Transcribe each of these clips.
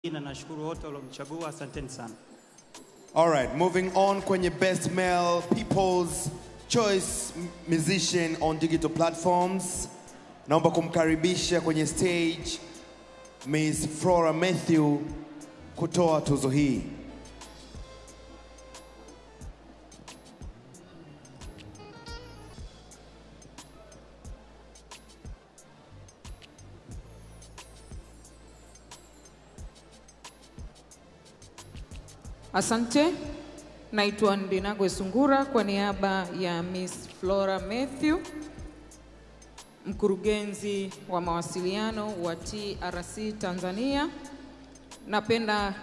Na nashukuru wote waliomchagua, asanteni sana. All right, moving on kwenye Best Male People's Choice Musician on digital platforms. Naomba kumkaribisha kwenye stage Miss Flora Matthew kutoa tuzo hii. Asante, naitwa Ndinagwe Sungura kwa niaba ya Miss Flora Matthew, mkurugenzi wa mawasiliano wa TRC Tanzania. Napenda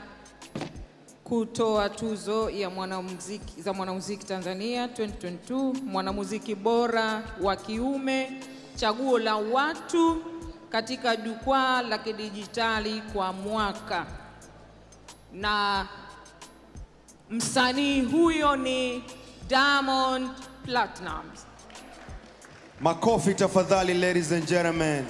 kutoa tuzo ya mwanamuziki Tanzania 2022, mwanamuziki bora wa kiume, chaguo la watu katika jukwaa la kidijitali kwa mwaka. Na msanii huyo ni Diamond Platnumz. Makofi tafadhali, ladies and gentlemen.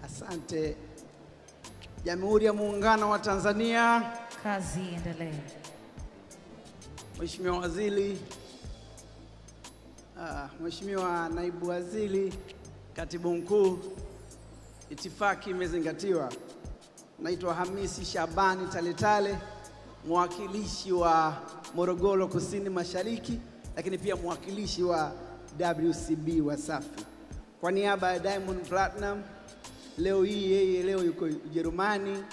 Asante. Jamhuri ya Muungano wa Tanzania. Kazi endelee. Mheshimiwa Waziri, Mheshimiwa Naibu Waziri, Katibu Mkuu, itifaki imezingatiwa. Naitwa Hamisi Shabani Taletale, mwakilishi wa Morogoro Kusini Mashariki, lakini pia mwakilishi wa WCB Wasafi. Kwa niaba ya Diamond Platinum, leo hii yeye yuko Ujerumani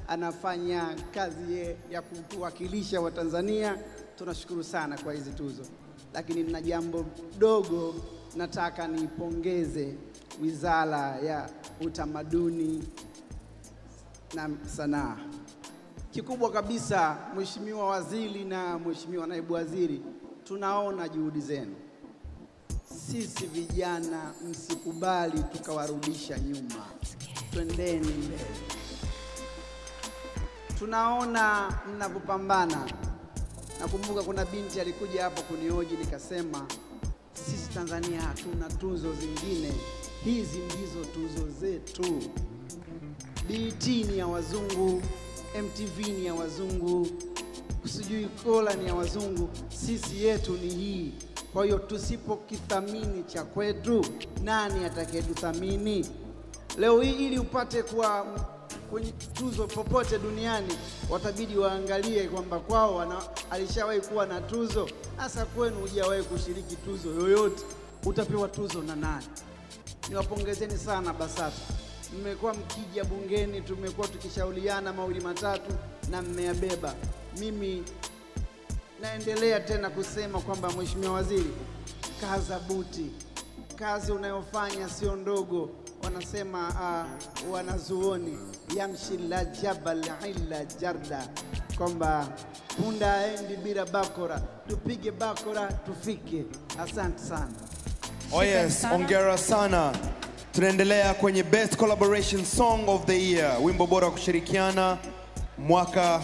anafanya kazi ya kuwakilisha wa Tanzania. Tunashukuru sana kwa hizi tuzo. Lakini nina jambo dogo nataka nipongeze Wizara ya Utamaduni na Sanaa. Kikubwa kabisa, Mheshimiwa Waziri na Mheshimiwa Naibu Waziri, tunaona juhudi zenu. Sisi vijana msikubali tukawarudisha nyuma. Twendeni mbele. Tunaona mnapopambana. Nakumbuka kuna binti alikuja hapo kunioji, nikasema sisi Tanzania hatuna tuzo zingine. Hizi ndizo tuzo zetu. BET ni ya wazungu, MTV ni ya wazungu, sijui Kola ni ya wazungu, sisi yetu ni hii. Kwa hiyo tusipokithamini cha kwetu, nani atakayetuthamini? Leo hii ili upate kuwa kwenye tuzo popote duniani, watabidi waangalie kwamba kwao alishawahi kuwa na tuzo. Hasa kwenu hujawahi kushiriki tuzo yoyote, utapewa tuzo na nani? Niwapongezeni sana BASATA. Mmekuwa mkija bungeni, tumekuwa tukishauriana mawili matatu na mmeyabeba. Mimi naendelea tena kusema kwamba Mheshimiwa Waziri, kaza buti. Kazi unayofanya sio ndogo. Wanasema wanazuoni yamshi la jabal illa jarda, kwamba punda haendi bila bakora. Tupige bakora tufike. Asante sana. Oh yes, ongera sana. Tunaendelea kwenye Best Collaboration Song of the Year, wimbo bora kushirikiana mwaka